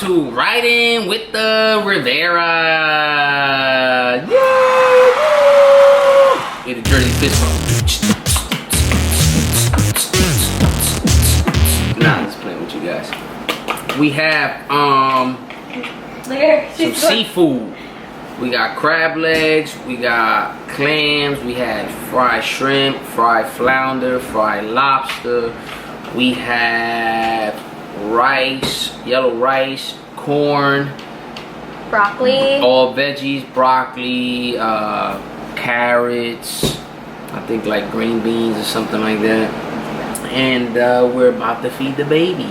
to Riding with the Riveras. Yeah! Get a Jersey fist bump. Nah, just playing with you guys. We have some seafood. We got crab legs, we got clams, we had fried shrimp, fried flounder, fried lobster. We have rice, yellow rice, corn, broccoli, all veggies, broccoli, carrots, I think like green beans or something like that. And we're about to feed the baby.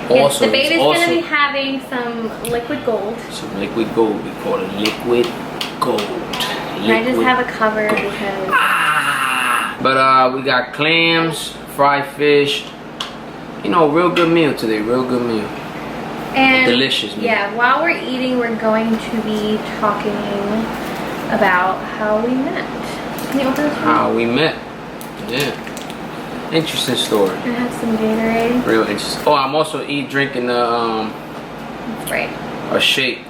Yes, the baby's gonna be having some liquid gold. Some liquid gold. We call it liquid gold. And I just have a cover because. But we got clams, fried fish. You know, real good meal today. Real good meal. And delicious meal. Yeah. While we're eating, we're going to be talking about how we met. Can you open this one? How we met. Yeah. Interesting story. I have some Gatorade. Real interesting. Oh, I'm also drinking right. A shake.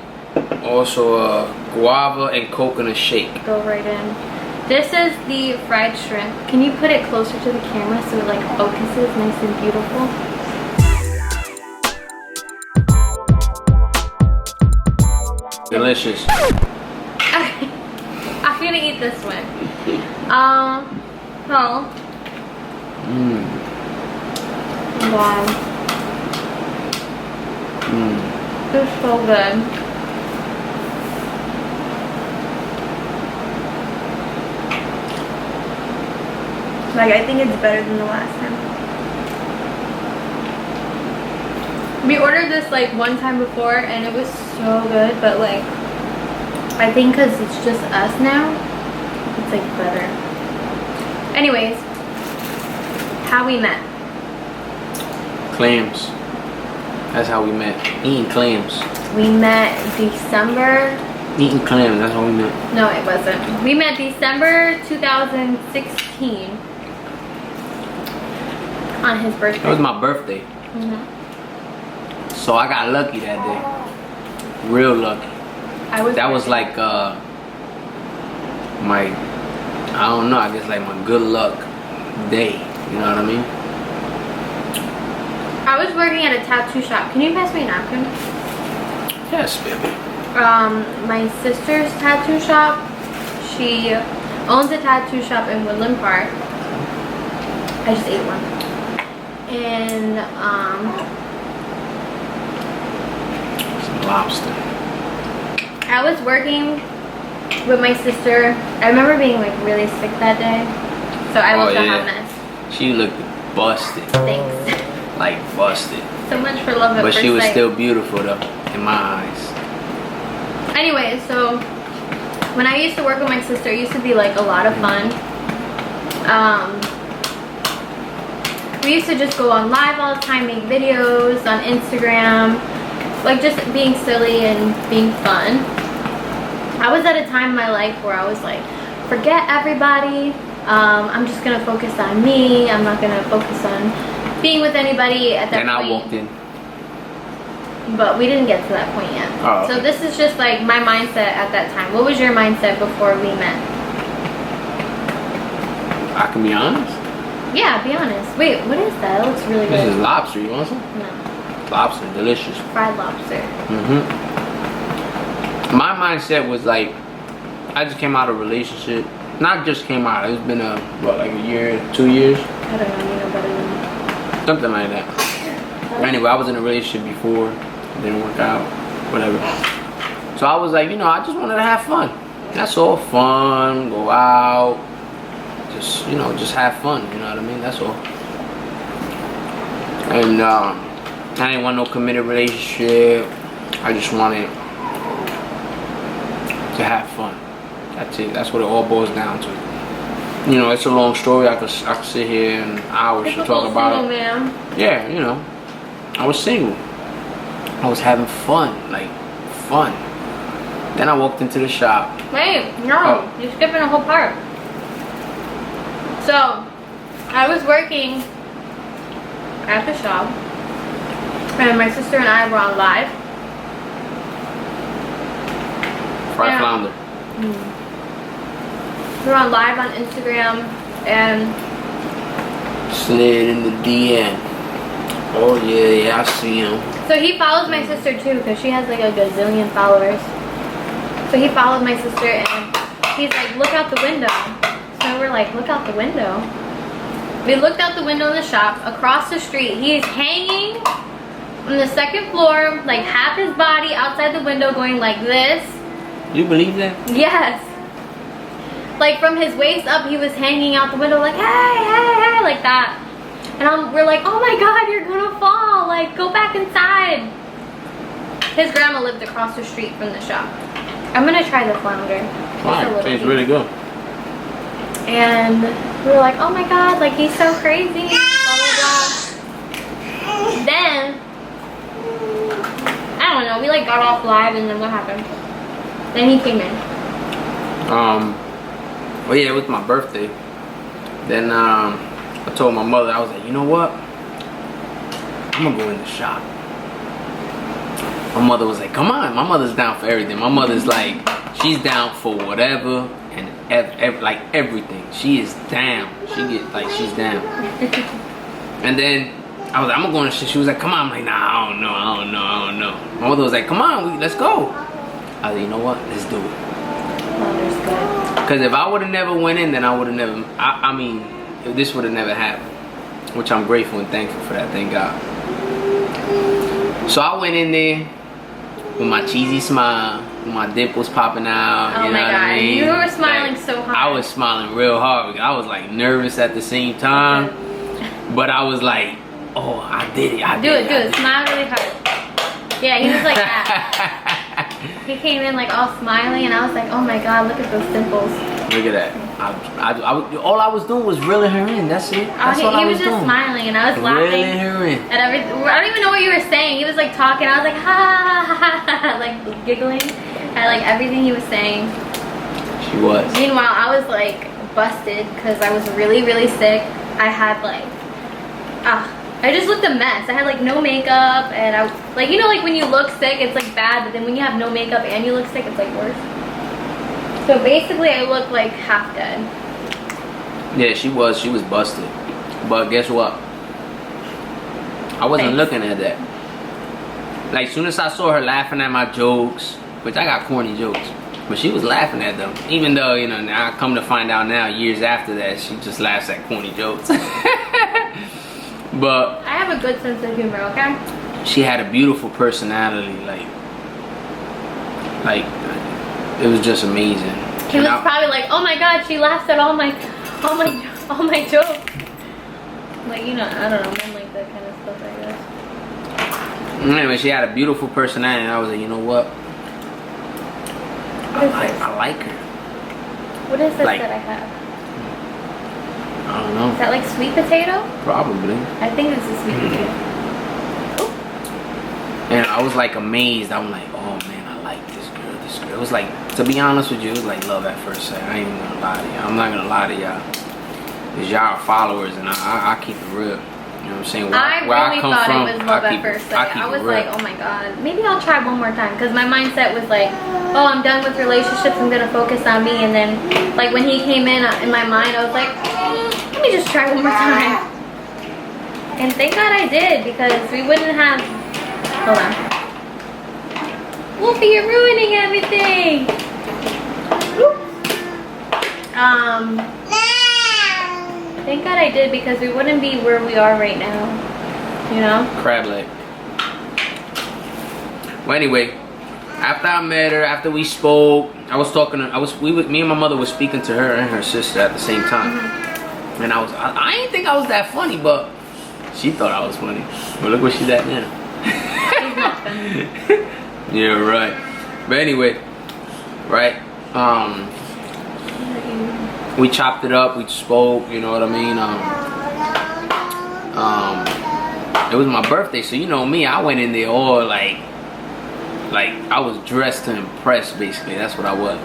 Also a guava and coconut shake. Go right in. This is the fried shrimp. Can you put it closer to the camera so it like focuses nice and beautiful? Delicious. I'm gonna eat this one. Well. Wow. It's so good. Like, I think it's better than the last time. We ordered this like one time before and it was so good, but like, I think because it's just us now, it's like better. Anyways. How we met. Clams. That's how we met. Eating clams. We met December. Eating clams, that's how we met. No, it wasn't. We met December 2016. On his birthday. That was my birthday. So I got lucky that day. Real lucky. That was like my, I don't know, I guess like my good luck day. You know what I mean? I was working at a tattoo shop. Can you pass me a napkin? Yes, baby. My sister's tattoo shop. She owns a tattoo shop in Woodland Park. I just ate one. And some lobster. I was working with my sister. I remember being like really sick that day. So I looked a hot mess. She looked busted. Thanks. Like busted. So much for love at first sight. But she was still beautiful though, in my eyes. Anyway, so when I used to work with my sister, it used to be like a lot of fun. We used to just go on live all the time, make videos on Instagram, like just being silly and being fun. I was at a time in my life where I was like, forget everybody. I'm just gonna focus on me. I'm not gonna focus on being with anybody at that point. And I walked in. But we didn't get to that point yet. Oh, okay. So this is just like my mindset at that time. What was your mindset before we met? I can be honest. Yeah, be honest. Wait, what is that? It looks really good. This is lobster. You want some? No. Lobster, delicious. Fried lobster. My mindset was like, I just came out of a relationship. Not just came out. It's been what, like a year, 2 years? I don't know. You know better than me. Something like that. Anyway, I was in a relationship before. It didn't work out. Whatever. So I was like, you know, I just wanted to have fun. That's all. Fun. Go out. Just, you know, just have fun. You know what I mean? That's all. And I didn't want no committed relationship. I just wanted to have fun. That's it. That's what it all boils down to. You know, it's a long story. I could sit here and hours to talk about it. Man. Yeah, you know, I was single. I was having fun, like fun. Then I walked into the shop. Wait, no, you're skipping a whole part. So, I was working at the shop, and my sister and I were on live. Fried flounder. We were on live on Instagram and slid in the DM. Oh yeah, I see him. so he follows my sister too because she has like a gazillion followers. So he followed my sister and he's like, look out the window. So we're like, look out the window. We looked out the window in the shop. Across the street, he is hanging on the second floor, like half his body outside the window going like this. You believe that? Yes. Like from his waist up, he was hanging out the window like, hey, hey, hey, like that. And we're like, oh my God, you're gonna fall. Like, go back inside. His grandma lived across the street from the shop. I'm gonna try the flounder. Tastes really good. And we were like, oh my God, like he's so crazy. Blah, blah, blah. Then, I don't know, we like got off live and then what happened? Then he came in. Well, yeah, it was my birthday. Then I told my mother, I was like, you know what? I'm gonna go in the shop. My mother was like, come on. My mother's down for everything. My mother's like, she's down for whatever and like everything. She is down. She's down. And then I was like, I'm gonna go in the shop. She was like, come on. I'm like, nah, I don't know. My mother was like, come on, let's go. I was like, you know what? Let's do it. Because if I would have never went in, then I would have never, I mean, this would have never happened. Which I'm grateful and thankful for that, thank God. So I went in there with my cheesy smile, with my dimples popping out. Oh you know my what God, I mean? you were smiling so hard. I was smiling real hard because I was like nervous at the same time. But I was like, oh, I did it. Do it. Smile really hard. Yeah, he was like that. He came in like all smiling and I was like, oh my God, look at those dimples. Look at that. All I was doing was reeling her in. That's it. That's all I was doing. He was just smiling and I was laughing. Reeling her in. And I don't even know what you were saying. He was like talking. I was like, ha ha ha ha, like giggling at like everything he was saying. She was. Meanwhile, I was like busted because I was really, really sick. I had like, I just looked a mess. I had like no makeup and I, like, you know, like when you look sick, it's like bad, but then when you have no makeup and you look sick, it's like worse. So basically I look like half dead. Yeah, she was busted. But guess what? I wasn't looking at that. Like, soon as I saw her laughing at my jokes, which I got corny jokes, but she was laughing at them. Even though, you know, now I come to find out now, years after that, she just laughs at corny jokes. But I have a good sense of humor, okay? She had a beautiful personality, like it was just amazing. He was probably like, oh my God, she laughs at all my jokes. Like, you know, I don't know, men like that kind of stuff, I guess. Anyway, she had a beautiful personality, and I was like, you know what? I like her. What is this like, that I have? I don't know. Is that like sweet potato? Probably. I think this is sweet potato. And I was like amazed. I'm like, oh man, I like this girl. It was like, to be honest with you, it was like love at first sight. I ain't even gonna lie to y'all. I'm not gonna lie to y'all. Because y'all are followers and I keep it real. You know what I'm saying? Where I really thought it was love at first sight. I was like, oh my God, maybe I'll try one more time. Because my mindset was like, oh, I'm done with relationships. I'm going to focus on me. And then, like, when he came in my mind, I was like, let me just try one more time. And thank God I did, because we wouldn't have... Hold on. Wolfie, you're ruining everything. Thank God I did, because we wouldn't be where we are right now. You know? Crab leg. Well, anyway, after I met her, after we spoke, I was talking to, me and my mother was speaking to her and her sister at the same time. And I didn't think I was that funny, but she thought I was funny. But look what she's at now. She's not funny. Yeah, right. But anyway, right? We chopped it up, we spoke, you know what I mean? It was my birthday, so you know me, I went in there all like I was dressed to impress, basically. That's what I was.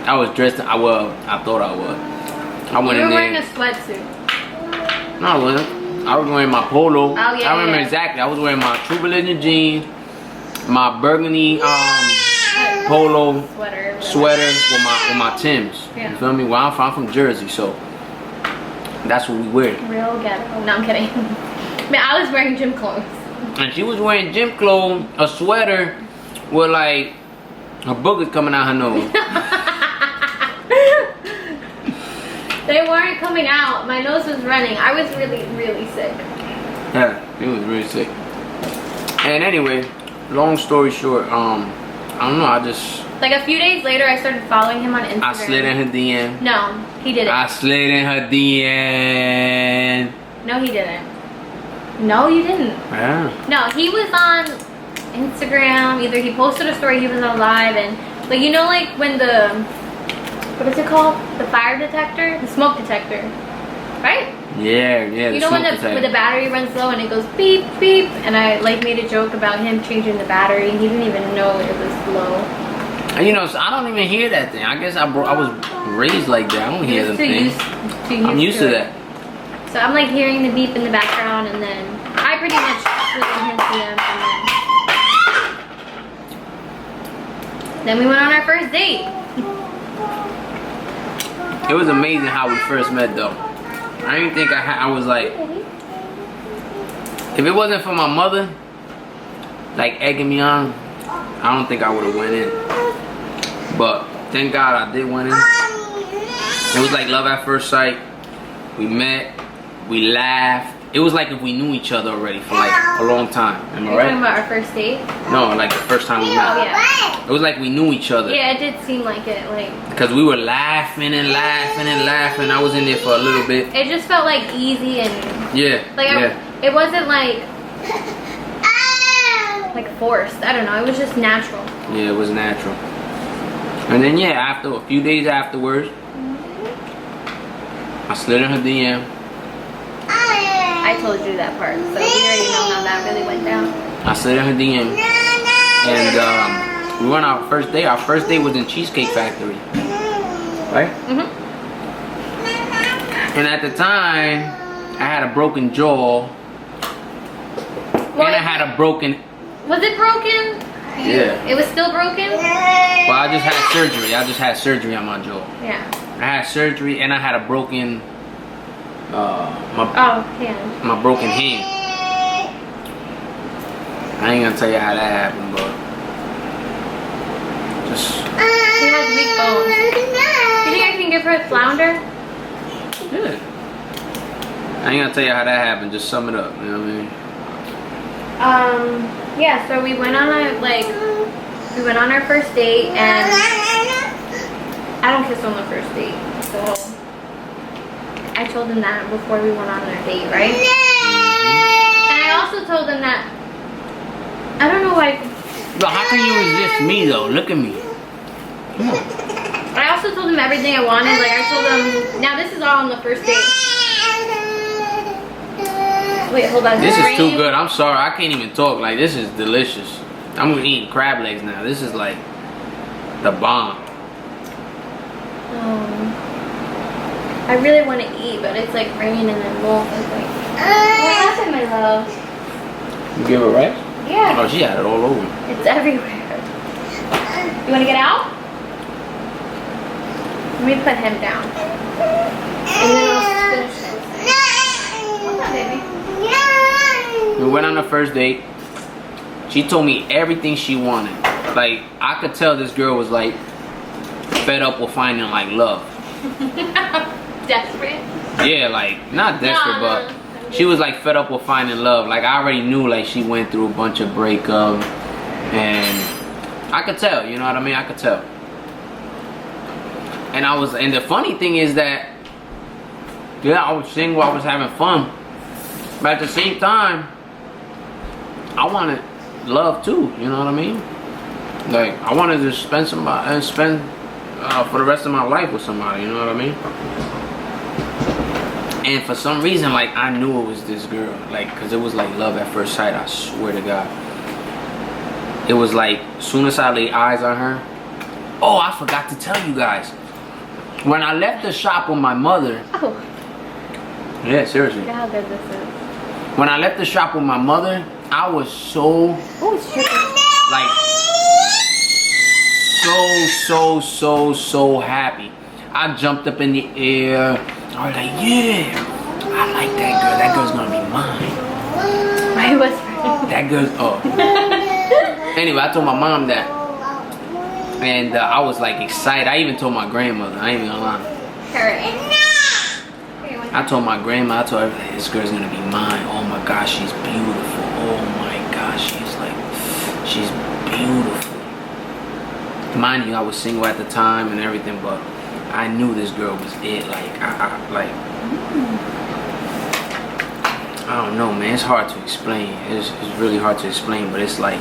I was dressed to, I thought I was. I went in there. You were wearing a sweatsuit. No, I wasn't. I was wearing my polo. Oh, yeah, I remember exactly. I was wearing my True Religion jeans, my burgundy polo, sweater, sweater with my Timbs. Yeah. You feel me? Well, I'm from Jersey, so that's what we wear. Real ghetto. No, I'm kidding. Man, I was wearing gym clothes. And she was wearing gym clothes, a sweater with like her boogers coming out her nose. They weren't coming out. My nose was running. I was really, really sick. Yeah, he was really sick. And anyway, long story short, I don't know, I just... Like a few days later, I started following him on Instagram. I slid in her DM. No, he didn't. I slid in her DM. No, he didn't. No, you didn't. Yeah. No, he was on Instagram. Either he posted a story, he was on live, and like, you know, like when the, what is it called? The fire detector? The smoke detector. Right? Yeah, you know when the battery runs low and it goes beep, beep, and I like made a joke about him changing the battery, and he didn't even know it was low. And you know, so I don't even hear that thing. I guess I was raised like that. I don't hear the thing. I'm used to that. So I'm like hearing the beep in the background, and then I pretty much slid in his DM, and then we went on our first date. It was amazing how we first met, though. I didn't think I was like, if it wasn't for my mother, like egging me on, I don't think I would have went in. But thank God I did went in. It was like love at first sight. We met, we laughed. It was like if we knew each other already for like a long time. Am I right? You're talking about our first date? No, like the first time we met. Oh yeah. It was like we knew each other. Yeah, it did seem like it, like. Because we were laughing and laughing and laughing. I was in there for a little bit. It just felt like easy and. Yeah. Like it wasn't like forced. I don't know. It was just natural. Yeah, it was natural. And then yeah, after a few days afterwards, I slid in her DM. I told you that part, so we already know how that really went down. I slid in her DM, and we went on our first date. Our first date was in Cheesecake Factory, right? And at the time, I had a broken jaw, and I had a broken. Was it broken? Yeah. It was still broken? Well, I just had surgery. I just had surgery on my jaw. Yeah. I had surgery, and I had a broken. Hand. My broken hand. I ain't gonna tell you how that happened, but just. She has weak bones. You think I can give her a flounder? Yeah. I ain't gonna tell you how that happened. Just sum it up. You know what I mean? Yeah. So we went on our first date, and I don't kiss on the first date, so. I told him that before we went on our date, right? And I also told him that I don't know why. But how can you resist me though? Look at me. Come on. I also told him everything I wanted. Like I told him. Now this is all on the first date. Wait, hold on. This is too good. I'm sorry. I can't even talk. Like this is delicious. I'm eating crab legs now. This is like the bomb. I really want to eat, but it's like raining and then wolf is like, what happened, my love? You give her right? Yeah. Oh, she had it all over. It's everywhere. You want to get out? Let me put him down. And then I'll finish this. Hold on, baby. We went on the first date. She told me everything she wanted. Like, I could tell this girl was like fed up with finding like love. Desperate? Yeah, like not desperate, but she was like fed up with finding love. Like I already knew like she went through a bunch of breakups, and I could tell, you know what I mean? I could tell. And the funny thing is that yeah, I was single, I was having fun, but at the same time, I wanted love too. You know what I mean? Like I wanted to spend for the rest of my life with somebody. You know what I mean? And for some reason, like I knew it was this girl, like, cause it was like love at first sight. I swear to God. It was like, as soon as I laid eyes on her. Oh, I forgot to tell you guys. When I left the shop with my mother. Oh. Yeah, seriously. Look at how good this is. When I left the shop with my mother, I was so. Oh, it's tripping. Like. so happy. I jumped up in the air. I was like, yeah, I like that girl. That girl's gonna be mine. Why whispering? That girl's, oh. Anyway, I told my mom that. And I was like excited. I even told my grandmother. I ain't even gonna lie. I told my grandma, I told her, this girl's gonna be mine. Oh my gosh, she's beautiful. Oh my gosh, she's beautiful. Mind you, I was single at the time and everything, but I knew this girl was it. Like, I don't know, man. It's hard to explain. It's really hard to explain, but it's like,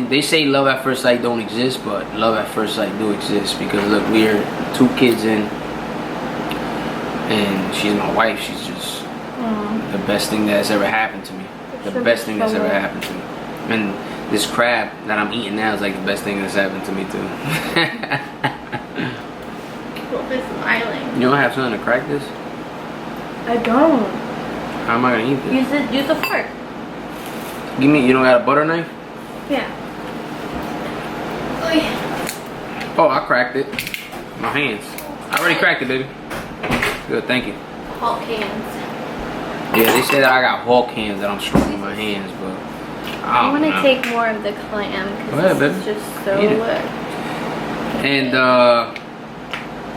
they say love at first sight don't exist, but love at first sight do exist. Because look, we're 2 kids in, and she's my wife. She's just the best thing that's ever happened to me. The best thing that's ever happened to me. And this crab that I'm eating now is like the best thing that's happened to me too. Wolf is smiling. You don't have something to crack this? I don't. How am I gonna eat this? Use the fork. Give me. You don't got a butter knife? Yeah. Oh, I cracked it. My hands. I already cracked it, baby. Good, thank you. Hulk hands. Yeah, they say that I got Hulk hands, that I'm strong in my hands, but I want to take more of the clam because it's just so good. And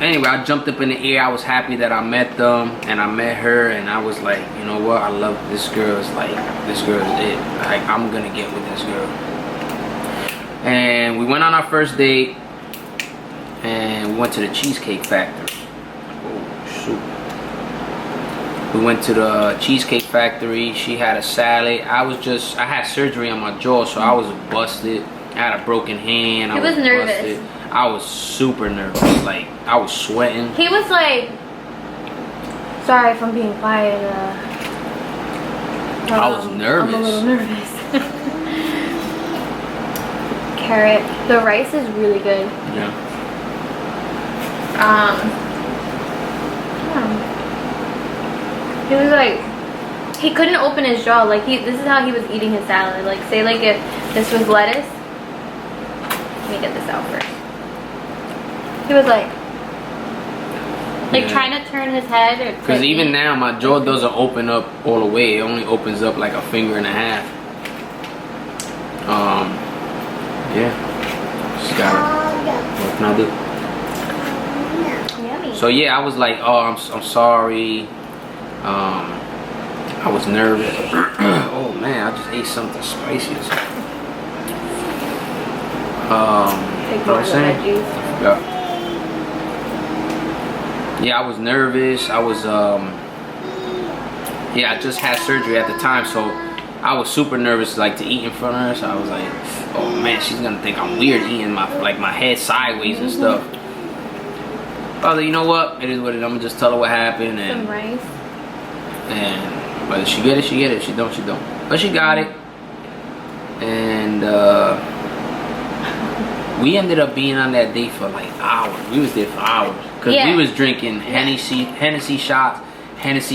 anyway, I jumped up in the air. I was happy that I met them, and I met her, and I was like, you know what? I love this girl. It's like, this girl is it. Like, I'm gonna get with this girl. And we went on our first date, and we went to the Cheesecake Factory. Oh shoot. We went to the Cheesecake Factory. She had a salad. I had surgery on my jaw, so I was busted. I had a broken hand. I was nervous. Busted. I was super nervous. Like, I was sweating. He was like, sorry if I'm being quiet. I was nervous. I'm a little nervous. Carrot. The rice is really good. Yeah. He was like, he couldn't open his jaw. Like, this is how he was eating his salad. Like, say like if this was lettuce. Let me get this out first. He was like trying to turn his head. Because even now, my jaw doesn't open up all the way. It only opens up like a finger and a half. Yeah. Just gotta, what can I do? Yummy. So yeah, I was like, oh, I'm sorry. I was nervous. Oh man, I just ate something spicy. Take more of the veggies. Yeah. Yeah, I was nervous. I was yeah, I just had surgery at the time, so I was super nervous, like, to eat in front of her. So I was like, oh man, she's gonna think I'm weird eating my head sideways and stuff. But you know what? It is what it is. I'm gonna just tell her what happened. And some rice. And whether she get it, she get it. If she don't, she don't. But she got it. And we ended up being on that date for like hours. We was there for hours. Because we was drinking Hennessy shots. This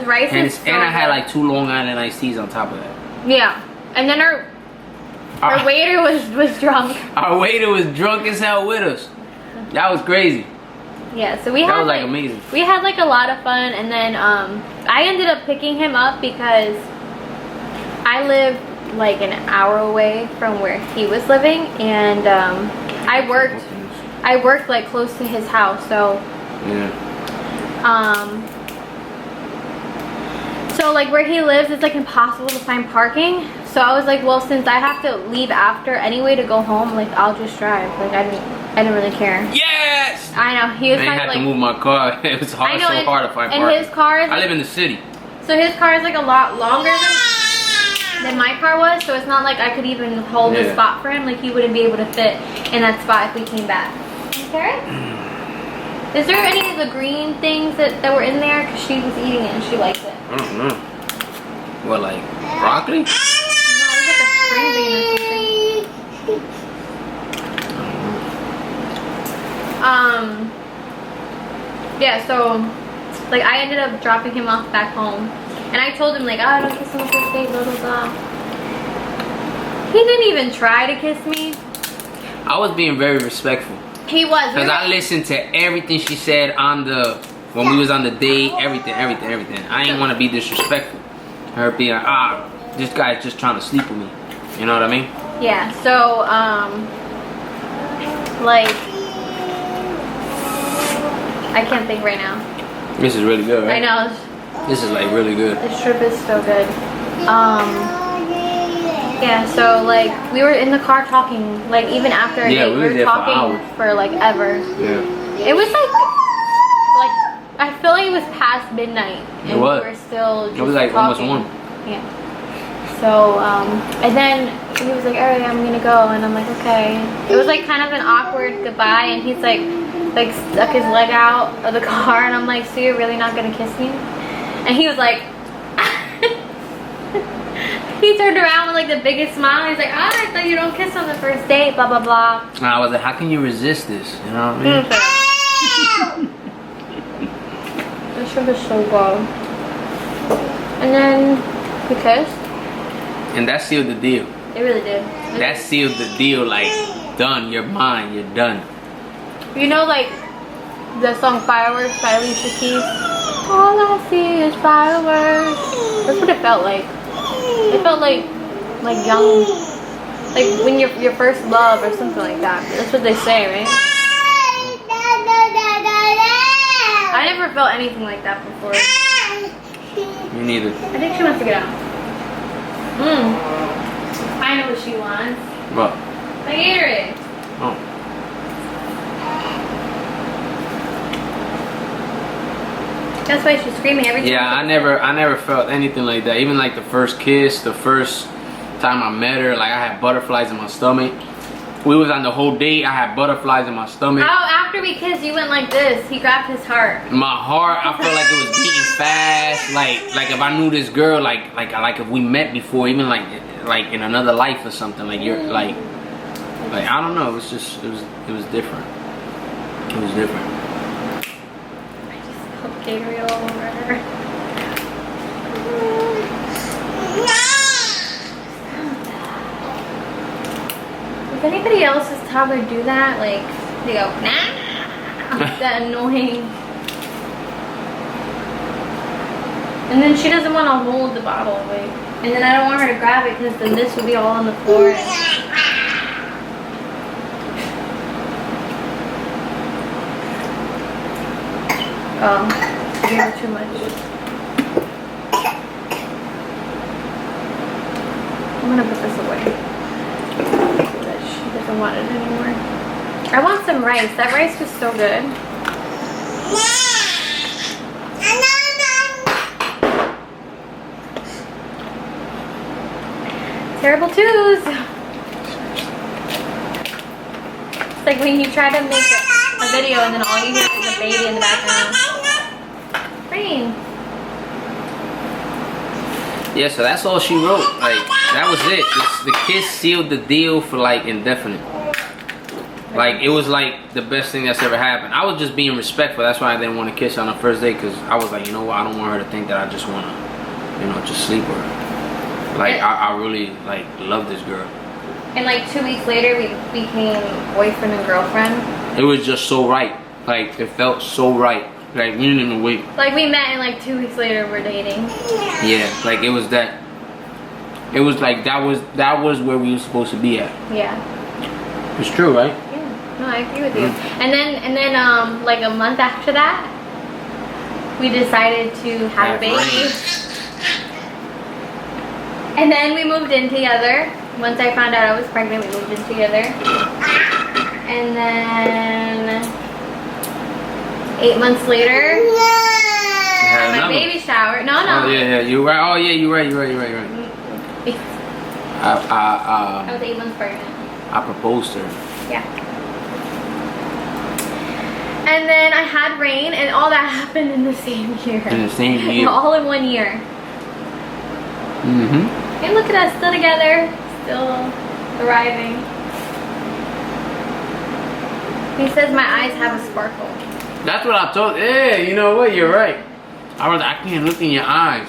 rice is so and I had like 2 Long Island iced teas on top of that. Yeah. And then our waiter was drunk. Our waiter was drunk as hell with us. That was crazy. Yeah, so we had like amazing. We had like a lot of fun, and then I ended up picking him up because I live like an hour away from where he was living, and I worked like close to his house, so yeah. So like where he lives, it's like impossible to find parking. So I was like, well, since I have to leave after anyway to go home, like I'll just drive. Like I didn't really care. Yes! I know. He was I kind of had like, to move my car. It was hard, so hard to find parking. And his car is I live in the city. So his car is like a lot longer than my car was, so it's not like I could even hold the spot for him. Like he wouldn't be able to fit in that spot if we came back. Okay? Is there any of the green things that were in there? Because she was eating it and she liked it. I don't know. What, like broccoli? No, it was like a string bean or something. Yeah, so like I ended up dropping him off back home, and I told him like, oh, I don't kiss him on the first date, blah blah blah. He didn't even try to kiss me. I was being very respectful. He was. Because I listened to everything she said when we was on the date, everything. I didn't want to be disrespectful. Her being like, this guy's just trying to sleep with me. You know what I mean? Yeah, so, like, I can't think right now. This is really good, right? I know. This is like really good. The strip is so good. Yeah, so like we were in the car talking, like even after a date, we were talking for like ever. Yeah. It was like I feel like it was past midnight and it was. We were still just it was like talking. almost 1. Yeah. So and then he was like, alright, I'm gonna go, and I'm like, okay. It was like kind of an awkward goodbye, and he's like stuck his leg out of the car, and I'm like, so you're really not gonna kiss me? And he was like, he turned around with like the biggest smile. He's like, I thought you don't kiss on the first date, blah blah blah. And I was like, how can you resist this? You know what I mean? This shrimp is so good. And then we kissed. And that sealed the deal. It really did. That sealed the deal, like, done. You're mine. You're done. You know, like the song "Fireworks" by Alicia Keys. All I see is fireworks. That's what it felt like. It felt like young, like when your first love or something like that. That's what they say, right? I never felt anything like that before. Me neither. I think she wants to get out. I know what she wants. What? I hear it. Oh. That's why she's screaming every time. Yeah, I never felt anything like that. Even like the first kiss, the first time I met her, like I had butterflies in my stomach. We was on the whole date, I had butterflies in my stomach. Oh, after we kissed, you went like this. He grabbed his heart. My heart, I felt like it was beating fast. Like if I knew this girl, like if we met before, even like in another life or something. Like you're like I don't know. It was just it was different. It was different. Gabriel all over her. If anybody else's toddler do that, like they go nah, that annoying. And then she doesn't want to hold the bottle, like, and then I don't want her to grab it because then this would be all on the floor. You have too much. I'm gonna put this away. She doesn't want it anymore. I want some rice. That rice was so good. Terrible twos. It's like when you try to make a video and then all you hear is a baby in the background. Rain. Yeah, so that's all she wrote. Like that was it. The kiss sealed the deal for like indefinite. Like it was like the best thing that's ever happened. I was just being respectful. That's why I didn't want to kiss her on the first date, because I was like, you know what? I don't want her to think that I just want to, you know, just sleep with her. Like I really like love this girl. And like 2 weeks later, we became boyfriend and girlfriend. It was just so right. Like it felt so right. Like we didn't even wait. Like we met and like 2 weeks later we're dating. Yeah, like it was that. It was like that was where we were supposed to be at. Yeah. It's true, right? Yeah. No, I agree with you. And then like a month after that, we decided to have a baby. And then we moved in together. Once I found out I was pregnant, we moved in together. And then 8 months later, my baby shower. No. Oh yeah, you're right. Oh yeah, you're right. I was 8 months pregnant. I proposed to her. Yeah. And then I had Rain, and all that happened in the same year. In the same year. All in 1 year. Mm-hmm. And look at us, still together, still thriving. He says my eyes have a sparkle. That's what I told. Yeah, you know what? You're right. I can't look in your eyes.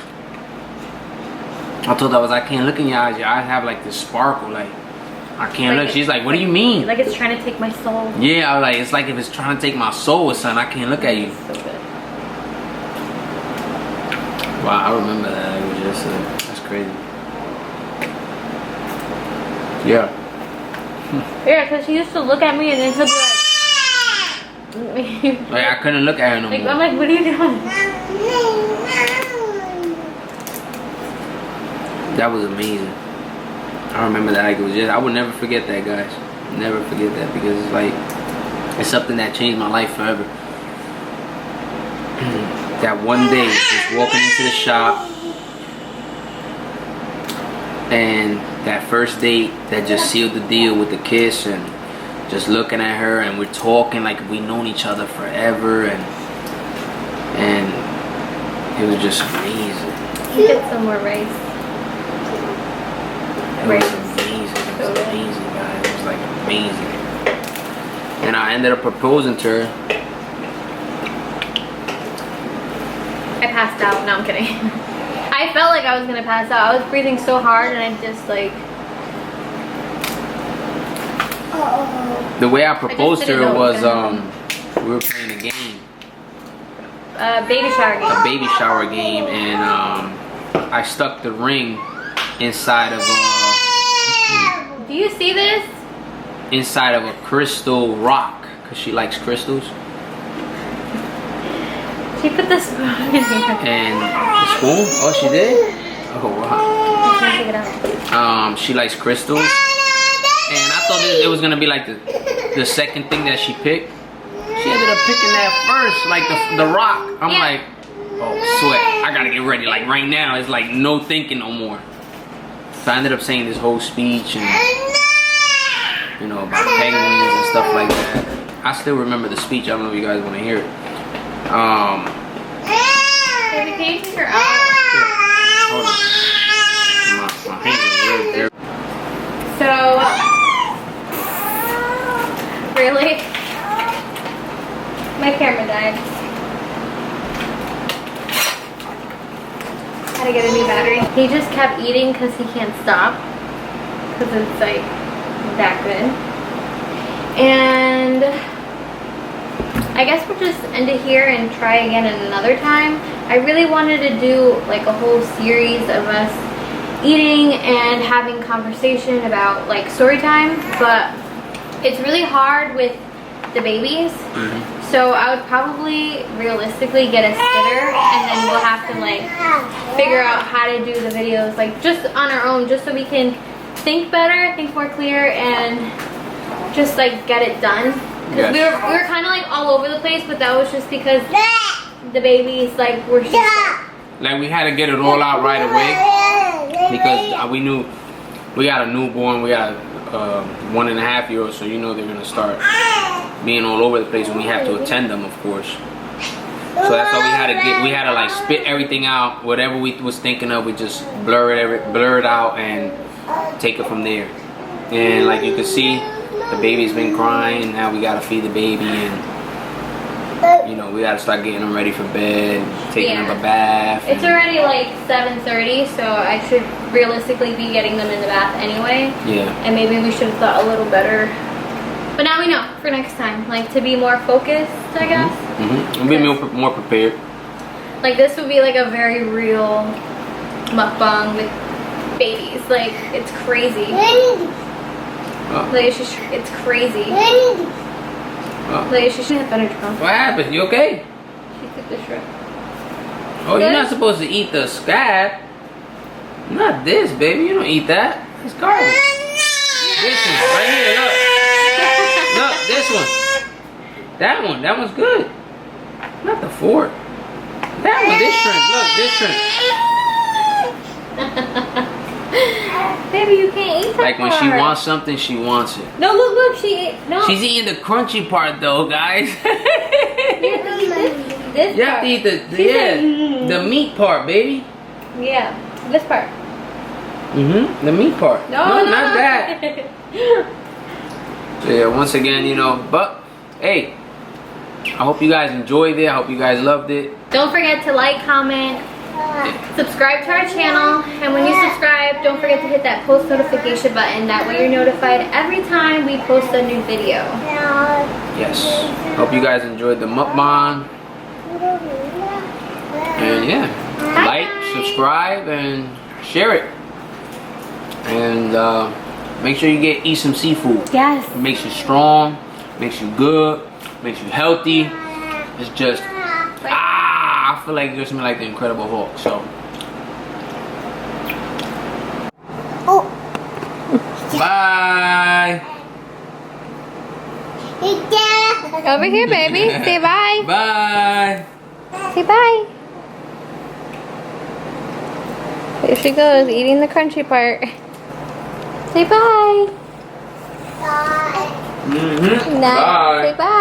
I told her, I can't look in your eyes. Your eyes have like this sparkle. Like, I can't look. She's like, what do you mean? Like it's trying to take my soul. Yeah, I was like, it's like if it's trying to take my soul or something. I can't look at you. So good. Wow, I remember that. It was just, that's crazy. Yeah. Yeah, because she used to look at me and then she'll be like... Like, I couldn't look at her no more. I'm like, what are you doing? That was amazing. I remember that. Like, it was just, I would never forget that, guys. Never forget that, because it's like, it's something that changed my life forever. That one day, just walking into the shop, and that first date that just sealed the deal with the kiss, and just looking at her, and we're talking like we've known each other forever, and it was just amazing. You get some more rice. It was amazing. It was amazing, guys. It was like amazing. And I ended up proposing to her. I passed out. No, I'm kidding. I felt like I was gonna pass out. I was breathing so hard and I just like... The way I proposed to her was, we were playing a game. Baby shower game. A baby shower game, and I stuck the ring inside of Do you see this? inside of a crystal rock, because she likes crystals. She put the spoon in here. And the spoon? Oh, she did? Oh, wow. I can't take it out. She likes crystals. And I thought it was gonna be like the second thing that she picked. She ended up picking that first, like the rock. I'm like, oh, sweat. I gotta get ready, like right now. It's like no thinking no more. So I ended up saying this whole speech and, you know, about penguins and stuff like that. I still remember the speech. I don't know if you guys want to hear it. Baby, can you take her out? Yeah. Hold on. My hands are really dirty. So, really? My camera died. Had to get a new battery. He just kept eating because he can't stop. Because it's like that good. And I guess we'll just end it here and try again at another time. I really wanted to do like a whole series of us eating and having conversation about like story time, but it's really hard with the babies. So I would probably realistically get a sitter, and then we'll have to like figure out how to do the videos like just on our own, just so we can think better, think more clear, and just like get it done. Because we were kind of like all over the place, but that was just because the babies like were just like we had to get it all out right away, because we knew we got a newborn, we got a 1.5-year-old, so you know they're gonna start being all over the place, and we have to attend them, of course. So that's why we had to like spit everything out, whatever we was thinking of, we just blur it out and take it from there. And like you can see, the baby's been crying. Now we gotta feed the baby, and you know we gotta start getting them ready for bed, taking them a bath. It's already like 7:30, so I should realistically be getting them in the bath anyway. Yeah. And maybe we should have thought a little better. But now we know for next time, like to be more focused, I guess. And be more prepared. Like this would be like a very real mukbang with babies. Like it's crazy. Like it's crazy. Like she should have better drunk. What happened? You okay? She took the shrimp. Oh, you're not supposed to eat the scab. Not this, baby. You don't eat that. It's garbage. This one, right here. Look. Look, this one. That one. That one's good. Not the fork. That one. This shrimp. Look, this shrimp. Baby, you can't eat that Like when she wants something, she wants it. No, look, no. She's eating the crunchy part though, guys. You have to eat this You have to eat the meat part, baby. Yeah, this part. The meat part. No, not that. So yeah, once again, you know, but hey, I hope you guys enjoyed it. I hope you guys loved it. Don't forget to like, comment, Subscribe to our channel, and when you subscribe, don't forget to hit that post notification button. That way you're notified every time we post a new video. Yes. Hope you guys enjoyed the mukbang. And yeah, like, subscribe, and share it. And make sure you eat some seafood. Yes. It makes you strong, makes you good, makes you healthy. It's just, I feel like you're something like the Incredible Hulk. So, bye. Over here, baby. Say bye. Bye. Say bye. Here she goes, eating the crunchy part. Say bye. Mm-hmm. Now, Bye. say bye.